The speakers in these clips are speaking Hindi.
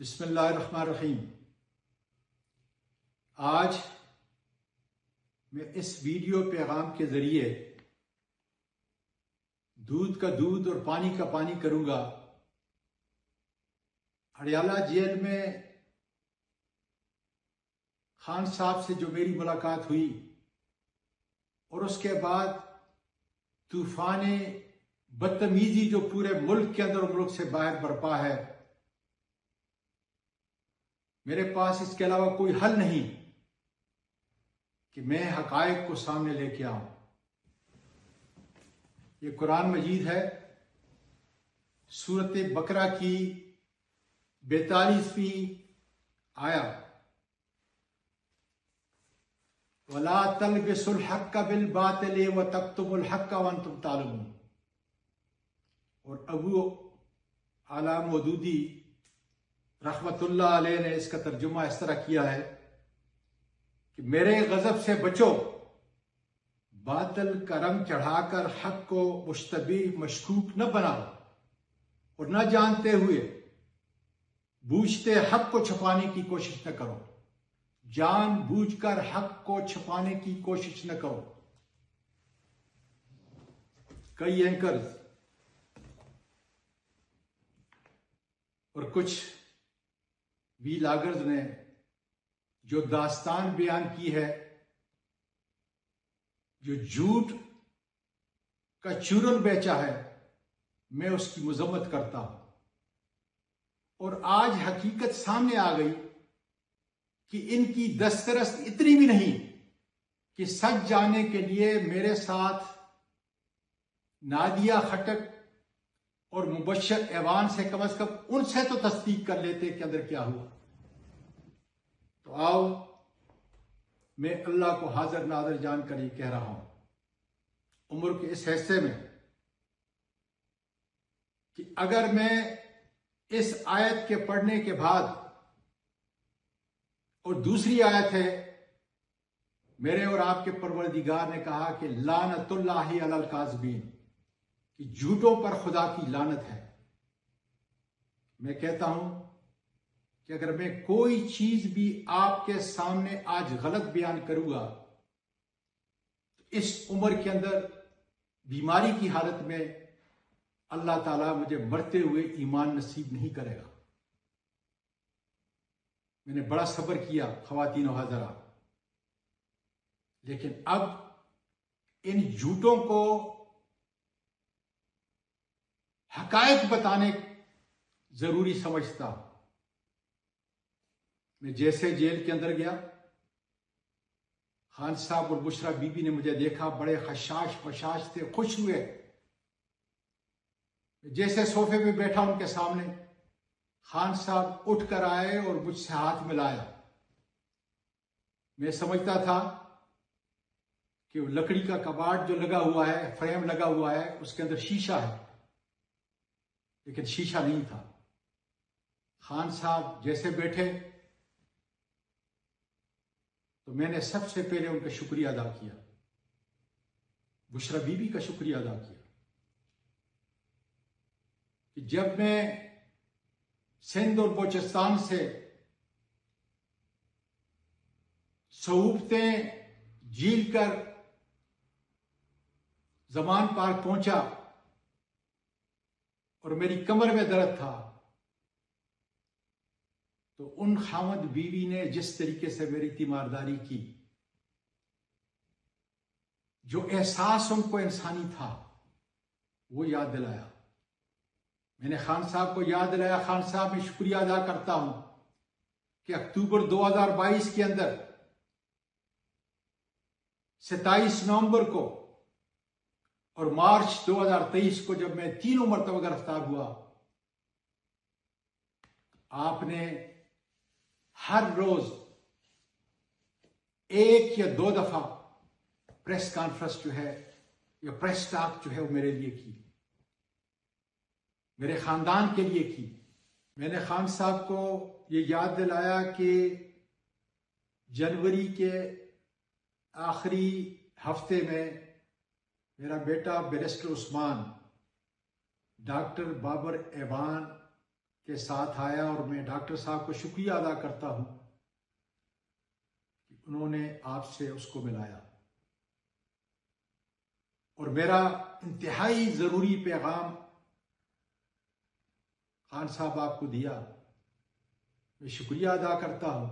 बिस्मिल्लाहिर्रहमानिर्रहीम। आज मैं इस वीडियो पैगाम के ज़रिए दूध का दूध और पानी का पानी करूंगा। हरियाला जेल में खान साहब से जो मेरी मुलाकात हुई और उसके बाद तूफान बदतमीजी जो पूरे मुल्क के अंदर और मुल्क से बाहर बरपा है, मेरे पास इसके अलावा कोई हल नहीं कि मैं हकायक को सामने लेके आऊं। ये कुरान मजीद है, सूरत बकरा की 42वीं आयत। वला तलबिसुल हक्का बिल बातिल व तक्तुमुल हक्का व अंतुम तालमून। और अबू आला मौदूदी रहमतुल्लाह अलैह ने इसका तर्जुमा इस तरह किया है कि मेरे गजब से बचो, बातिल का रंग चढ़ाकर हक को मुश्तबीह मशकूक न बनाओ और न जानते हुए बूझते हक को छुपाने की कोशिश न करो। जान बूझकर हक को छुपाने की कोशिश न करो। कई एंकर्स और कुछ वीलागर्स ने जो दास्तान बयान की है, जो झूठ का चूरन बेचा है, मैं उसकी मजम्मत करता हूं। और आज हकीकत सामने आ गई कि इनकी दस्तरस इतनी भी नहीं कि सच जाने के लिए मेरे साथ नादिया खटक और मुबश्शिर ऐवान से कम उनसे तो तस्दीक कर लेते कि अंदर क्या हुआ। तो आओ, मैं अल्लाह को हाजिर नाज़िर जानकर ये कह रहा हूं, उम्र के इस हिस्से में, कि अगर मैं इस आयत के पढ़ने के बाद, और दूसरी आयत है, मेरे और आपके परवरदिगार ने कहा कि लानतुल्लाहि अलल काज़िबीन, कि झूठों पर खुदा की लानत है। मैं कहता हूं कि अगर मैं कोई चीज भी आपके सामने आज गलत बयान करूंगा तो इस उम्र के अंदर बीमारी की हालत में अल्लाह ताला मुझे मरते हुए ईमान नसीब नहीं करेगा। मैंने बड़ा सब्र किया ख्वातीन और हज़रात, लेकिन अब इन झूठों को हकायक बताने जरूरी समझता। मैं जैसे जेल के अंदर गया, खान साहब और बुशरा बीबी ने मुझे देखा, बड़े खशाश बशाश थे, खुश हुए। जैसे सोफे पे बैठा उनके सामने, खान साहब उठ कर आए और मुझसे हाथ मिलाया। मैं समझता था कि वो लकड़ी का कबाड़ जो लगा हुआ है, फ्रेम लगा हुआ है, उसके अंदर शीशा है, लेकिन शीशा नहीं था। खान साहब जैसे बैठे तो मैंने सबसे पहले उनका शुक्रिया अदा किया, बुशरा बीबी का शुक्रिया अदा किया कि जब मैं सिंध और बलोचिस्तान से सहूबतें झील कर जमान पार्क पहुंचा और मेरी कमर में दर्द था, तो उन खामद बीवी ने जिस तरीके से मेरी तीमारदारी की, जो एहसास उनको इंसानी था, वो याद दिलाया। मैंने खान साहब को याद दिलाया, खान साहब मैं शुक्रिया अदा करता हूं कि अक्टूबर 2022 के अंदर 27 नवंबर को और मार्च 2023 को जब मैं तीनों मरतबा गिरफ्तार हुआ, आपने हर रोज एक या दो दफा प्रेस कॉन्फ्रेंस जो है या प्रेस टॉक जो है वो मेरे लिए की, मेरे खानदान के लिए की। मैंने खान साहब को ये याद दिलाया कि जनवरी के आखिरी हफ्ते में मेरा बेटा बैरिस्टर उस्मान, डॉक्टर बाबर ऐवान के साथ आया और मैं डॉक्टर साहब को शुक्रिया अदा करता हूं कि उन्होंने आपसे उसको मिलाया। और मेरा इंतहाई ज़रूरी पैगाम खान साहब आपको दिया। मैं शुक्रिया अदा करता हूं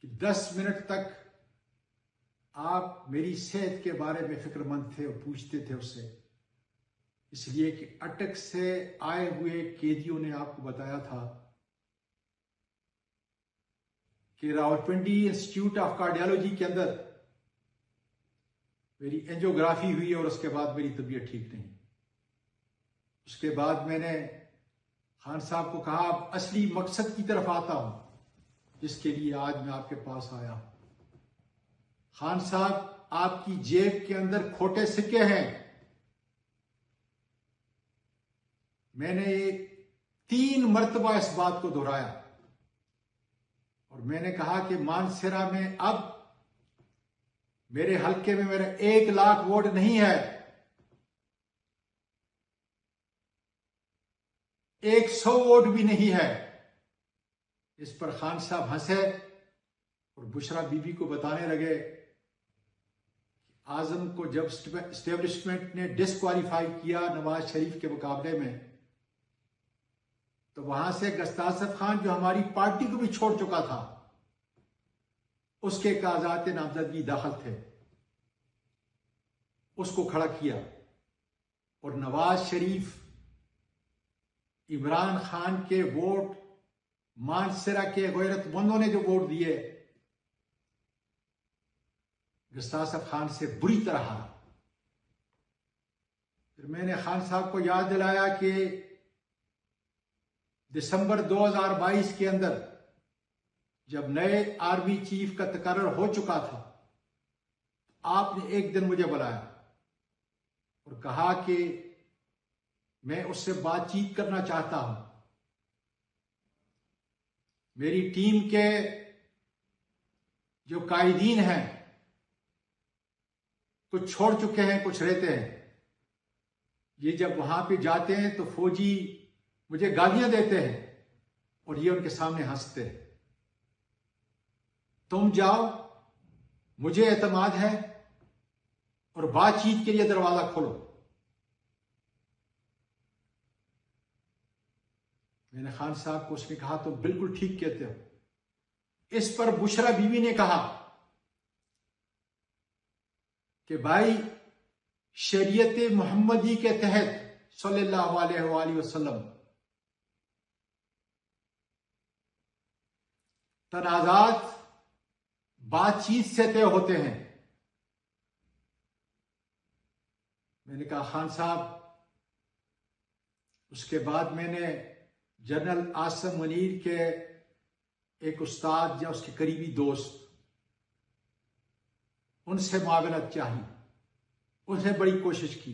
कि 10 मिनट तक आप मेरी सेहत के बारे में फिक्रमंद थे और पूछते थे उससे, इसलिए कि अटक से आए हुए कैदियों ने आपको बताया था कि रावलपिंडी इंस्टीट्यूट ऑफ कार्डियोलॉजी के अंदर मेरी एंजियोग्राफी हुई और उसके बाद मेरी तबीयत ठीक नहीं। उसके बाद मैंने खान साहब को कहा, अब असली मकसद की तरफ आता हूं जिसके लिए आज मैं आपके पास आया हूं। खान साहब, आपकी जेब के अंदर खोटे सिक्के हैं। मैंने 3 मर्तबा इस बात को दोहराया और मैंने कहा कि मानसेरा में अब मेरे हल्के में मेरा 1 लाख वोट नहीं है, 100 वोट भी नहीं है। इस पर खान साहब हंसे और बुशरा बीबी को बताने लगे कि आजम को जब स्टेब्लिशमेंट ने डिस्क्वालीफाई किया नवाज शरीफ के मुकाबले में, तो वहां से गस्तासफ खान जो हमारी पार्टी को भी छोड़ चुका था, उसके कागजात नामजदगी दाखिल थे, उसको खड़ा किया और नवाज शरीफ इमरान खान के वोट, मानसरा के गैरतमंदों ने जो वोट दिए, गस्तासफ खान से बुरी तरह हारा। फिर मैंने खान साहब को याद दिलाया कि दिसंबर 2022 के अंदर जब नए आर्मी चीफ का तकर्रर हो चुका था, आपने एक दिन मुझे बुलाया और कहा कि मैं उससे बातचीत करना चाहता हूं। मेरी टीम के जो कायदीन हैं, कुछ छोड़ चुके हैं, कुछ रहते हैं। ये जब वहां पे जाते हैं तो फौजी मुझे गालियां देते हैं और ये उनके सामने हंसते हैं। तुम जाओ, मुझे एतमाद है और बातचीत के लिए दरवाजा खोलो। मैंने खान साहब को उसने कहा, तुम बिल्कुल ठीक कहते हो। इस पर बुशरा बीवी ने कहा कि भाई, शरीयत मोहम्मदी के तहत सल्लल्लाहु अलैहि वसल्लम तनाजात बातचीत से तय होते हैं। मैंने कहा, खान साहब, उसके बाद मैंने जनरल आसिम मुनीर के एक उस्ताद या उसके करीबी दोस्त, उनसे मुआवनत चाहिए, उनसे बड़ी कोशिश की।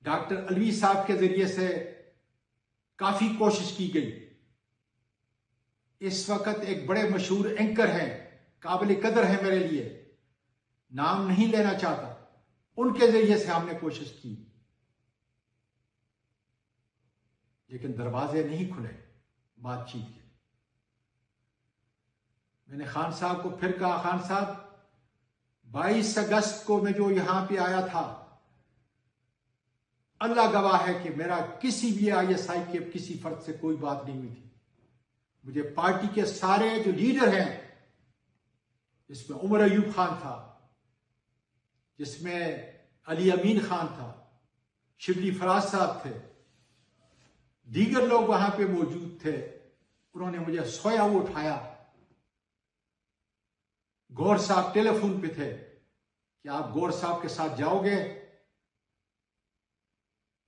डॉक्टर अलवी साहब के जरिए से काफी कोशिश की गई। इस वक्त एक बड़े मशहूर एंकर हैं, काबिल कदर है मेरे लिए, नाम नहीं लेना चाहता, उनके जरिए से हमने कोशिश की, लेकिन दरवाजे नहीं खुले बातचीत के। मैंने खान साहब को फिर कहा, खान साहब, 22 अगस्त को मैं जो यहां पे आया था, अल्लाह गवाह है कि मेरा किसी भी ISI के किसी फर्द से कोई बात नहीं हुई थी। मुझे पार्टी के सारे जो लीडर हैं, जिसमें उमर अयूब खान था, जिसमें अली अमीन खान था, शिबली फराज साहब थे, दीगर लोग वहां पे मौजूद थे, उन्होंने मुझे सोया हुआ उठाया। गौर साहब टेलीफोन पे थे कि आप गौर साहब के साथ जाओगे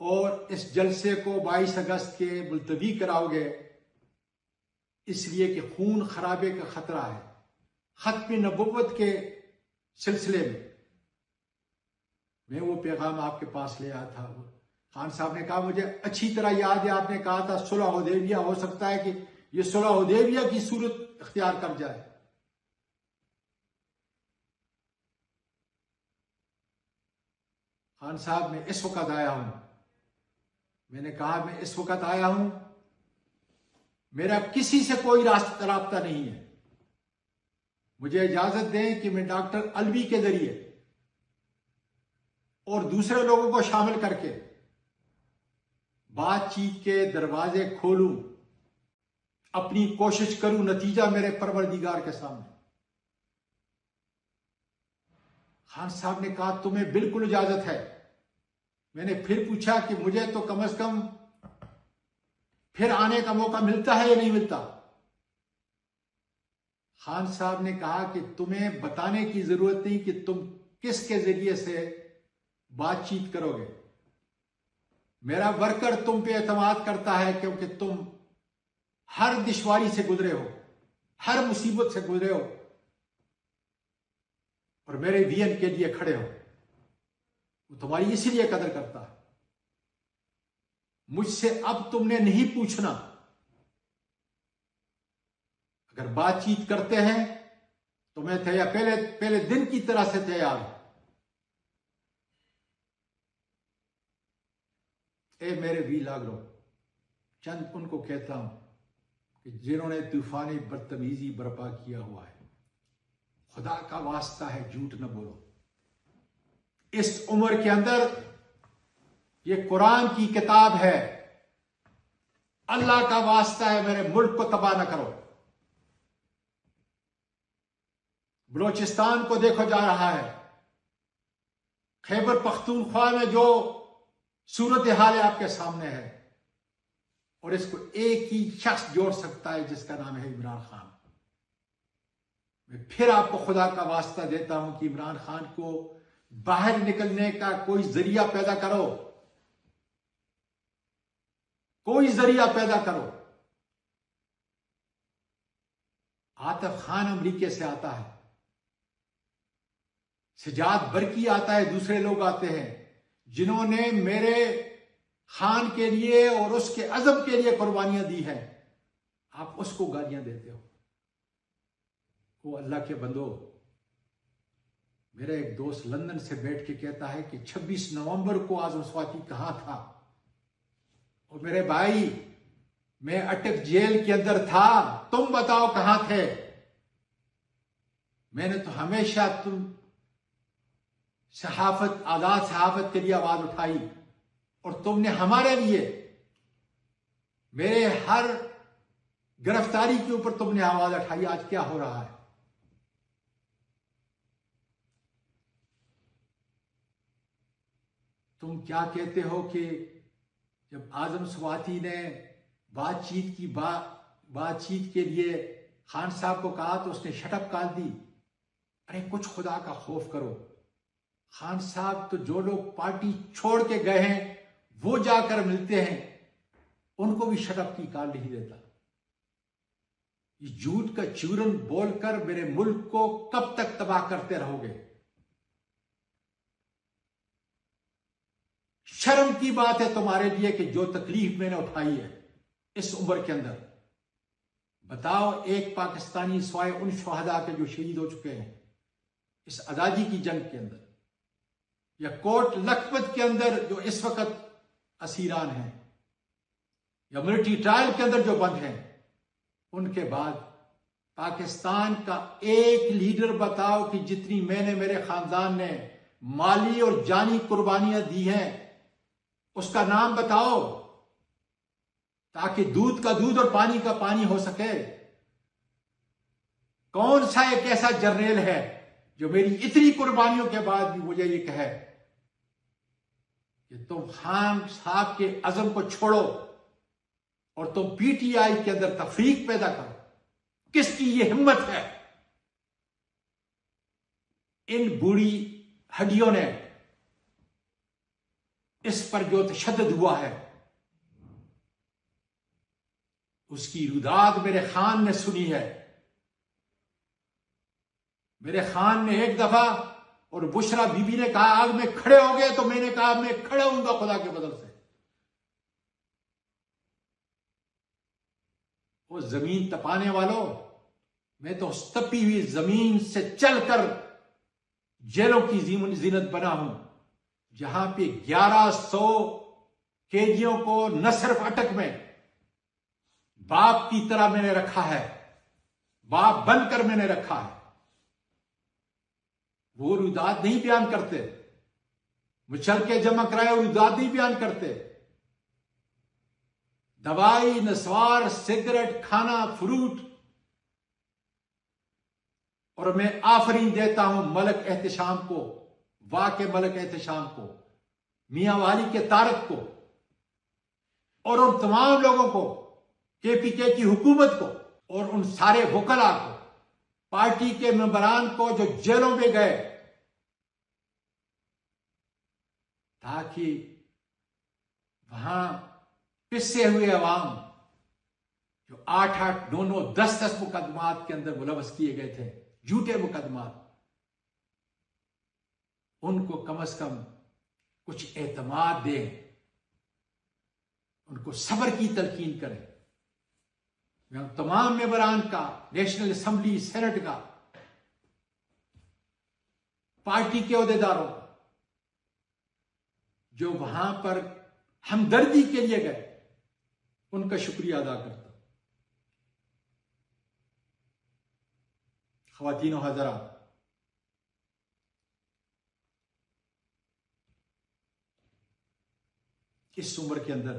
और इस जलसे को 22 अगस्त के मुलतवी कराओगे, इसलिए कि खून खराबे का खतरा है। खत्म नबुव्वत के सिलसिले में मैं वो पैगाम आपके पास ले आया था। खान साहब ने कहा, मुझे अच्छी तरह याद है, आपने कहा था सुलह हुदैबिया, हो सकता है कि ये सुलह हुदैबिया की सूरत इख्तियार कर जाए। खान साहब, मैं इस वक्त आया हूं। मैंने कहा, मैं इस वक्त आया हूं मेरा किसी से कोई राब्ता नहीं है। मुझे इजाजत दें कि मैं डॉक्टर अलवी के जरिए और दूसरे लोगों को शामिल करके बातचीत के दरवाजे खोलूं, अपनी कोशिश करूं, नतीजा मेरे परवरदिगार के सामने। खान साहब ने कहा तुम्हें बिल्कुल इजाजत है। मैंने फिर पूछा कि मुझे तो कम से कम फिर आने का मौका मिलता है या नहीं मिलता। खान साहब ने कहा कि तुम्हें बताने की जरूरत नहीं कि तुम किसके जरिए से बातचीत करोगे। मेरा वर्कर तुम पे एतमाद करता है क्योंकि तुम हर दुश्वारी से गुजरे हो, हर मुसीबत से गुजरे हो और मेरे वियन के लिए खड़े हो। वो तुम्हारी इसीलिए कदर करता है। मुझसे अब तुमने नहीं पूछना। अगर बातचीत करते हैं तो मैं तैयार, पहले दिन की तरह से तैयार हूं। ए मेरे वी लागरो, चंद उनको कहता हूं कि जिन्होंने तूफानी बदतमीजी बर्पा किया हुआ है, खुदा का वास्ता है झूठ न बोलो। इस उम्र के अंदर ये कुरान की किताब है, अल्लाह का वास्ता है मेरे मुल्क को तबाह न करो। बलोचिस्तान को देखो जा रहा है, खैबर पख्तूनख्वा में जो सूरत हाल आपके सामने है, और इसको एक ही शख्स जोड़ सकता है जिसका नाम है इमरान खान। मैं फिर आपको खुदा का वास्ता देता हूं कि इमरान खान को बाहर निकलने का कोई जरिया पैदा करो, कोई जरिया पैदा करो। आतिफ खान अमरीके से आता है, सजाद बरकी आता है, दूसरे लोग आते हैं जिन्होंने मेरे खान के लिए और उसके अज़म के लिए कुर्बानियां दी हैं। आप उसको गालियां देते हो। वो अल्लाह के बंदो, मेरा एक दोस्त लंदन से बैठ के कहता है कि 26 नवंबर को आजम स्वाति कहां था। और मेरे भाई, मैं अटक जेल के अंदर था, तुम बताओ कहां थे। मैंने तो हमेशा तुम सहाफत, आजाद सहाफत के लिए आवाज उठाई और तुमने हमारे लिए, मेरे हर गिरफ्तारी के ऊपर तुमने आवाज उठाई। आज क्या हो रहा है? तुम क्या कहते हो कि जब आजम स्वाति ने बातचीत के लिए खान साहब को कहा तो उसने शटअप काट दी। अरे कुछ खुदा का खौफ करो। खान साहब तो जो लोग पार्टी छोड़ के गए हैं वो जाकर मिलते हैं, उनको भी शटअप की कॉल नहीं देता। ये झूठ का चूरन बोलकर मेरे मुल्क को कब तक तबाह करते रहोगे? शर्म की बात है तुम्हारे लिए कि जो तकलीफ मैंने उठाई है इस उम्र के अंदर। बताओ, एक पाकिस्तानी स्वाय उन शहदा के जो शहीद हो चुके हैं इस आजादी की जंग के अंदर, या कोट लखपत के अंदर जो इस वक्त असीरान हैं, या मिलिट्री ट्रायल के अंदर जो बंद हैं, उनके बाद पाकिस्तान का एक लीडर बताओ कि जितनी मैंने, मेरे खानदान ने माली और जानी कुर्बानियां दी हैं, उसका नाम बताओ, ताकि दूध का दूध और पानी का पानी हो सके। कौन सा एक ऐसा जर्नल है जो मेरी इतनी कुर्बानियों के बाद भी मुझे ये कहे कि तुम खान साहब के अज़म को छोड़ो और तुम पीटीआई के अंदर तफरीक पैदा करो? किसकी ये हिम्मत है? इन बूढ़ी हड्डियों ने इस पर जो तशद्दुद हुआ है उसकी रुदाद मेरे खान ने सुनी है। मेरे खान ने एक दफा, और बुशरा बीबी ने कहा आग में खड़े हो गए, तो मैंने कहा मैं खड़े होऊंगा खुदा के बदल से। वो जमीन तपाने वालों, मैं तो उस तपी हुई जमीन से चलकर जेलों की जीनत बना हूं, जहां पे 1100 कैदियों को न सिर्फ अटक में बाप की तरह मैंने रखा है, बाप बनकर मैंने रखा है। वो रुदात नहीं बयान करते, मुचल के जमा कराए रुदात नहीं बयान करते। दवाई, नस्वार, सिगरेट, खाना, फ्रूट, और मैं आफरीन देता हूं मलक एहतशाम को, वाके मलक एहतशाम को, मियां वाली के तारक को, और उन तमाम लोगों को, केपीके की हुकूमत को, और उन सारे वकला को, पार्टी के मेंबरान को जो जेलों में गए, ताकि वहां पिसे हुए अवाम जो 8-8, 9-9, 10-10 मुकदमात के अंदर मुलवस किए गए थे, झूठे मुकदमात, उनको कम से कम कुछ एतमाद दें, उनको सब्र की तलकीन करें। मैं तमाम मेंबरान का, नेशनल असेंबली, सेनेट का, पार्टी के ओहदेदारों का, जो वहां पर हमदर्दी के लिए गए, उनका शुक्रिया अदा करता हूं। ख्वातीन और हज़रात, इस उम्र के अंदर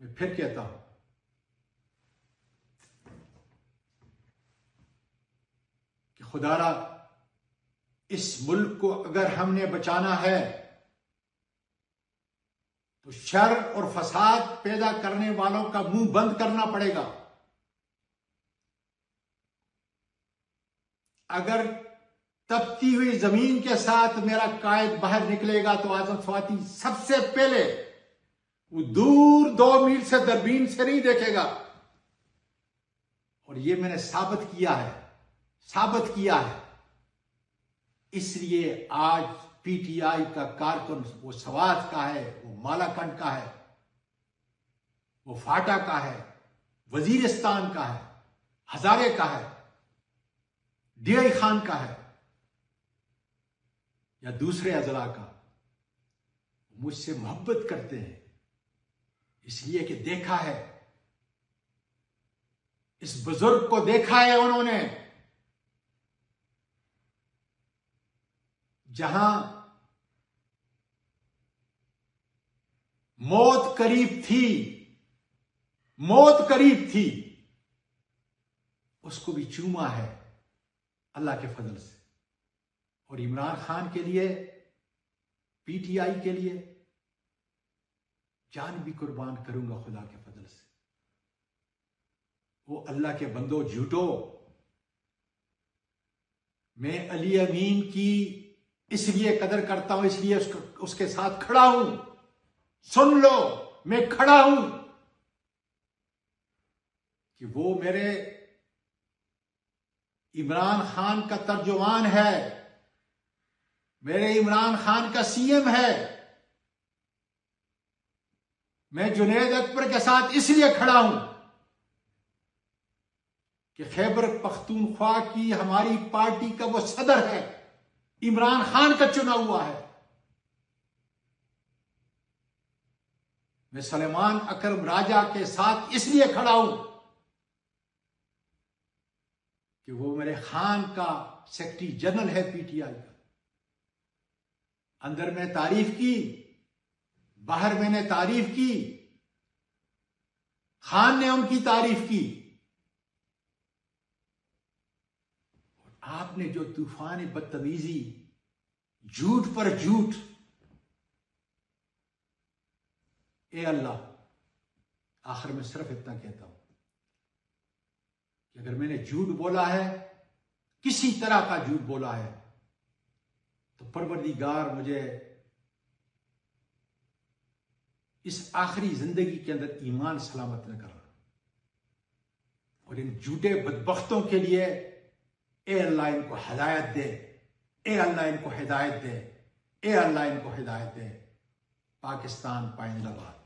मैं फिर कहता हूं कि खुदारा इस मुल्क को अगर हमने बचाना है तो शर और फसाद पैदा करने वालों का मुंह बंद करना पड़ेगा। अगर तपती हुई जमीन के साथ मेरा कायद बाहर निकलेगा तो आजम स्वाति सबसे पहले वो दूर 2 मील से दरबीन से नहीं देखेगा। और ये मैंने साबित किया है। इसलिए आज पीटीआई का कारकुन वो सवात का है, वो मालाकंड का है, वो फाटा का है, वजीरिस्तान का है, हजारे का है, डीआई खान का है या दूसरे अजला का, मुझसे मोहब्बत करते हैं इसलिए कि देखा है, इस बुजुर्ग को देखा है उन्होंने, जहां मौत करीब थी, उसको भी चूमा है अल्लाह के फजल से। और इमरान खान के लिए, पीटीआई के लिए जान भी कुर्बान करूंगा खुदा के फजल से। वो अल्लाह के बंदो झूठो, मैं अली अमीन की इसलिए कदर करता हूं, इसलिए उसके साथ खड़ा हूं। सुन लो, मैं खड़ा हूं कि वो मेरे इमरान खान का तर्जुमान है, मेरे इमरान खान का सीएम है। मैं जुनैद अकबर के साथ इसलिए खड़ा हूं कि खैबर पख्तूनख्वा की हमारी पार्टी का वो सदर है, इमरान खान का चुना हुआ है। मैं सलेमान अकरम राजा के साथ इसलिए खड़ा हूं कि वो मेरे खान का सेक्रेटरी जनरल है पीटीआई का। अंदर मैंने तारीफ की, बाहर मैंने तारीफ की, खान ने उनकी तारीफ की। आपने जो तूफान बदतमीजी, झूठ पर झूठ, ए अल्लाह, आखिर में सिर्फ इतना कहता हूं कि अगर मैंने झूठ बोला है, किसी तरह का झूठ बोला है, तो परवरदिगार मुझे इस आखिरी जिंदगी के अंदर ईमान सलामत न करना। और इन झूठे बदबख्तों के लिए ए अल्लाह इनको हिदायत दे, ए अल्लाह इनको हिदायत दे, ए अल्लाह इनको हिदायत दे। पाकिस्तान पाइंदाबाद।